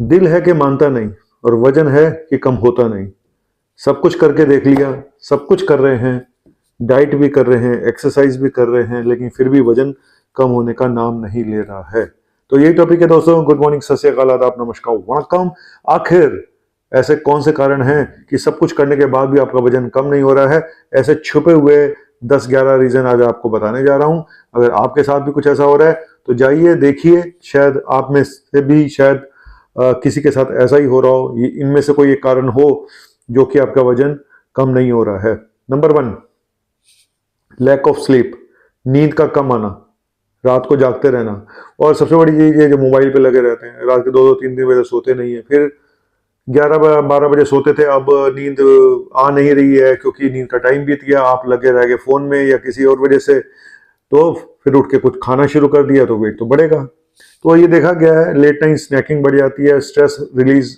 दिल है कि मानता नहीं और वजन है कि कम होता नहीं। सब कुछ करके देख लिया, सब कुछ कर रहे हैं, डाइट भी कर रहे हैं, एक्सरसाइज भी कर रहे हैं, लेकिन फिर भी वजन कम होने का नाम नहीं ले रहा है। तो यही टॉपिक है दोस्तों। गुड मॉर्निंग, सत श्री अकाल, आदाब, नमस्कार, वणक्कम। आखिर ऐसे कौन से कारण हैं कि सब कुछ करने के बाद भी आपका वजन कम नहीं हो रहा है? ऐसे छुपे हुए 10-11 रीजन आज आपको बताने जा रहा हूं। अगर आपके साथ भी कुछ ऐसा हो रहा है तो जाइए देखिए, शायद आप में से भी शायद किसी के साथ ऐसा ही हो रहा हो। इनमें से कोई एक कारण हो जो कि आपका वजन कम नहीं हो रहा है। नंबर 1, लैक ऑफ स्लीप, नींद का कम आना, रात को जागते रहना। और सबसे बड़ी चीज ये जो मोबाइल पे लगे रहते हैं, रात के 2-2 3 बजे सोते नहीं है, फिर 11-12 बजे सोते थे, अब नींद आ नहीं रही है क्योंकि नींद का टाइम बीत गया, आप लगे रह गए फोन में या किसी और वजह से। तो फिर उठ के कुछ खाना शुरू कर दिया तो वेट तो बढ़ेगा। तो ये देखा गया है, लेट नाइट स्नैकिंग बढ़ जाती है, स्ट्रेस रिलीज,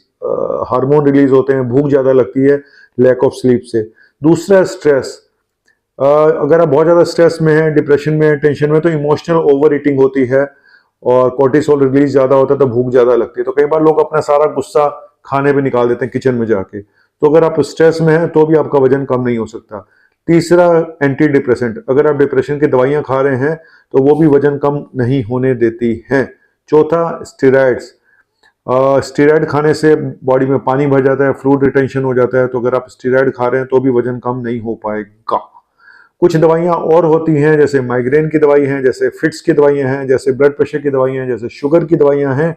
हार्मोन रिलीज होते हैं, भूख ज्यादा लगती है लैक ऑफ स्लीप से। दूसरा, स्ट्रेस। अगर आप बहुत ज्यादा स्ट्रेस में है, डिप्रेशन में है, टेंशन में, तो इमोशनल ओवर ईटिंग होती है और कोर्टिसोल रिलीज ज्यादा होता है, तो भूख ज्यादा लगती है। तो कई बार लोग अपना सारा गुस्सा खाने पे निकाल देते हैं किचन में जाके। तो अगर आप स्ट्रेस में हैं तो भी आपका वजन कम नहीं हो सकता। तीसरा, एंटी डिप्रेसेंट। अगर आप डिप्रेशन की दवाइयां खा रहे हैं तो वो भी वजन कम नहीं होने देती हैं। चौथा, स्टेरॉइड्स। स्टेरॉइड खाने से बॉडी में पानी भर जाता है, फ्लूइड रिटेंशन हो जाता है। तो अगर आप स्टेरॉइड खा रहे हैं तो भी वजन कम नहीं हो पाएगा। कुछ दवाइयां और होती हैं, जैसे माइग्रेन की दवाई हैं, जैसे फिट्स की दवाइयां हैं, जैसे ब्लड प्रेशर की दवाइयां हैं, जैसे शुगर की दवाइयां हैं।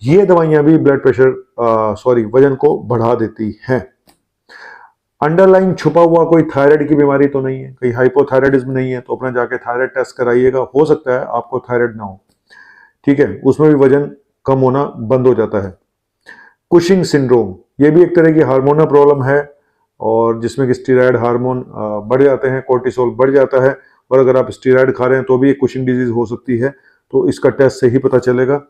ये दवाइयां भी ब्लड प्रेशर वजन को बढ़ा देती हैं। अंडरलाइन छुपा हुआ कोई थायराइड की बीमारी तो नहीं है, कहीं हाइपोथायराइडिज्म नहीं है, तो अपना जाके थायराइड टेस्ट कराइएगा, हो सकता है आपको थायराइड ना हो। ठीक है, उसमें भी वजन कम होना बंद हो जाता है। कुशिंग सिंड्रोम, ये भी एक तरह की हार्मोनल प्रॉब्लम है और जिसमें कि स्टीरॉयड हार्मोन बढ़ जाते हैं, कोर्टिसोल बढ़ जाता है, और अगर आप स्टीरॉयड खा रहे हैं तो भी एक कुशिंग डिजीज हो सकती है। तो इसका टेस्ट से ही पता चलेगा।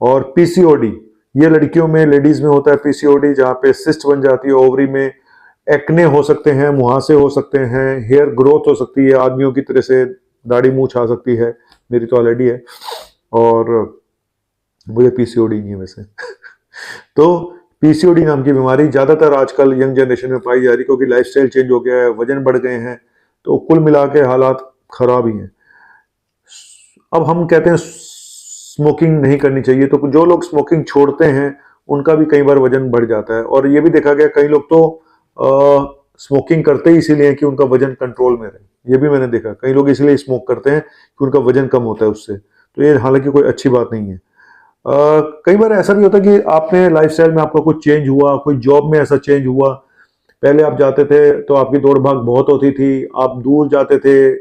और पीसीओडी, ये लड़कियों में, लेडीज में होता है पीसीओडी, जहाँ पे सिस्ट बन जाती है ओवरी में, एक्ने हो सकते हैं, मुहासे हो सकते हैं, हेयर ग्रोथ हो सकती है, आदमियों की तरह से दाढ़ी मूंछ आ सकती है, मेरी तो ऑलरेडी है, और मुझे पीसीओडी नहीं है वैसे। तो पीसीओडी नाम की बीमारी ज्यादातर आजकल यंग जनरेशन में पाई जा रही, क्योंकि लाइफस्टाइल चेंज हो गया है, वजन बढ़ गए हैं, तो कुल मिला के हालात खराब ही हैं। अब हम कहते हैं स्मोकिंग नहीं करनी चाहिए, तो जो लोग स्मोकिंग छोड़ते हैं उनका भी कई बार वजन बढ़ जाता है। और ये भी देखा गया, कई लोग तो स्मोकिंग करते ही इसीलिए कि उनका वजन कंट्रोल में रहे। ये भी मैंने देखा, कई लोग इसलिए स्मोक करते हैं कि उनका वजन कम होता है उससे। तो ये हालांकि कोई अच्छी बात नहीं है। कई बार ऐसा भी होता है कि आपने लाइफस्टाइल में आपका कुछ चेंज हुआ, कोई जॉब में ऐसा चेंज हुआ। पहले आप जाते थे तो आपकी दौड़ भाग बहुत होती थी, आप दूर जाते थे,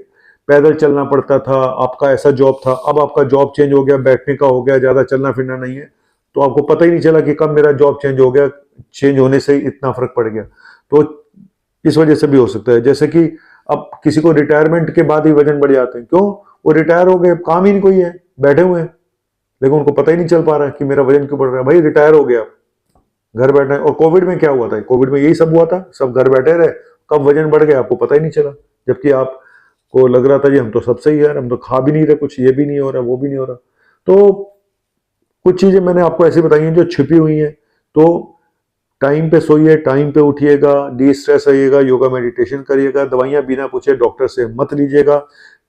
पैदल चलना पड़ता था, आपका ऐसा जॉब था। अब आपका जॉब चेंज हो गया, बैठने का हो गया, ज्यादा चलना फिरना नहीं है, तो आपको पता ही नहीं चला कि कब मेरा जॉब चेंज हो गया, चेंज होने से इतना फर्क पड़ गया। तो इस वजह से भी हो सकता है। जैसे कि अब किसी को रिटायरमेंट के बाद ही वजन बढ़ जाते हैं, क्यों? वो रिटायर हो गए, काम ही नहीं कोई है, बैठे हुए हैं, लेकिन उनको पता ही नहीं चल पा रहा है कि मेरा वजन क्यों बढ़ रहा है। भाई रिटायर हो गया, घर बैठना है। और कोविड में क्या हुआ था? कोविड में यही सब हुआ था, सब घर बैठे रहे, कब वजन बढ़ गया आपको पता ही नहीं चला, जबकि आपको लग रहा था जी हम तो सब सही है, हम तो खा भी नहीं रहे कुछ, ये भी नहीं हो रहा, वो भी नहीं हो रहा। तो कुछ चीजें मैंने आपको ऐसी बताई हैं जो छिपी हुई हैं। तो टाइम पे सोइए, टाइम पे उठिएगा, डी स्ट्रेस रहिएगा, योगा मेडिटेशन करिएगा, दवाइयां बिना पूछे डॉक्टर से मत लीजिएगा,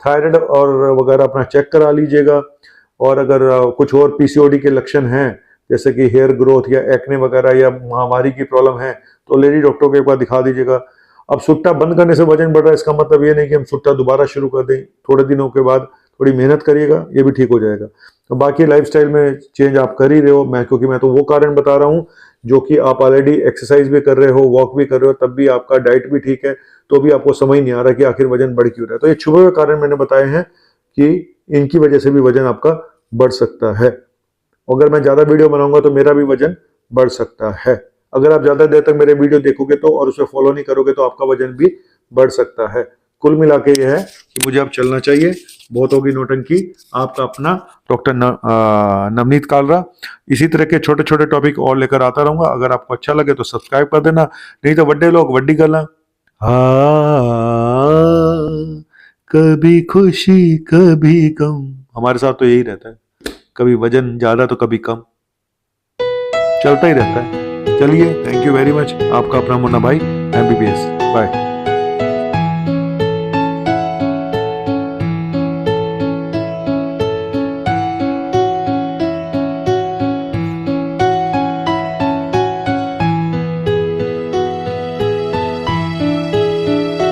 थायराइड और वगैरह अपना चेक करा लीजिएगा। और अगर कुछ और पीसीओडी के लक्षण हैं, जैसे कि हेयर ग्रोथ या एक्ने वगैरह या महामारी की प्रॉब्लम है, तो लेडी डॉक्टर को एक बार दिखा दीजिएगा। अब सुट्टा बंद करने से वजन बढ़ रहा है, इसका मतलब ये नहीं कि हम सुट्टा दोबारा शुरू कर दें। थोड़े दिनों के बाद थोड़ी मेहनत करिएगा, ये भी ठीक हो जाएगा। तो बाकी लाइफस्टाइल में चेंज आप कर ही रहे हो, क्योंकि मैं तो वो कारण बता रहा हूँ जो कि आप ऑलरेडी एक्सरसाइज भी कर रहे हो, वॉक भी कर रहे हो, तब भी आपका डाइट भी ठीक है, तो भी आपको समझ नहीं आ रहा कि आखिर वजन बढ़ क्यों रहा है। तो ये छुपे हुए कारण मैंने बताए हैं कि इनकी वजह से भी वजन आपका बढ़ सकता है। अगर मैं ज्यादा वीडियो बनाऊंगा तो मेरा भी वजन बढ़ सकता है। अगर आप ज्यादा देर तक मेरे वीडियो देखोगे तो और उसे फॉलो नहीं करोगे तो आपका वजन भी बढ़ सकता है। कुल मिला के यह है कि मुझे अब चलना चाहिए, बहुत होगी नौटंकी। आपका अपना डॉक्टर नवनीत कालरा। इसी तरह के छोटे छोटे टॉपिक और लेकर आता रहूंगा। अगर आपको अच्छा लगे तो सब्सक्राइब कर देना, नहीं तो वड्डे लोग वड्डी गल्ला। हाँ, कभी खुशी कभी गम, हमारे साथ तो यही रहता है, कभी वजन ज्यादा तो कभी कम। चलता ही रहता है। चलिए, थैंक यू वेरी मच। आपका अपना मुन्ना भाई, MBBS। बाय।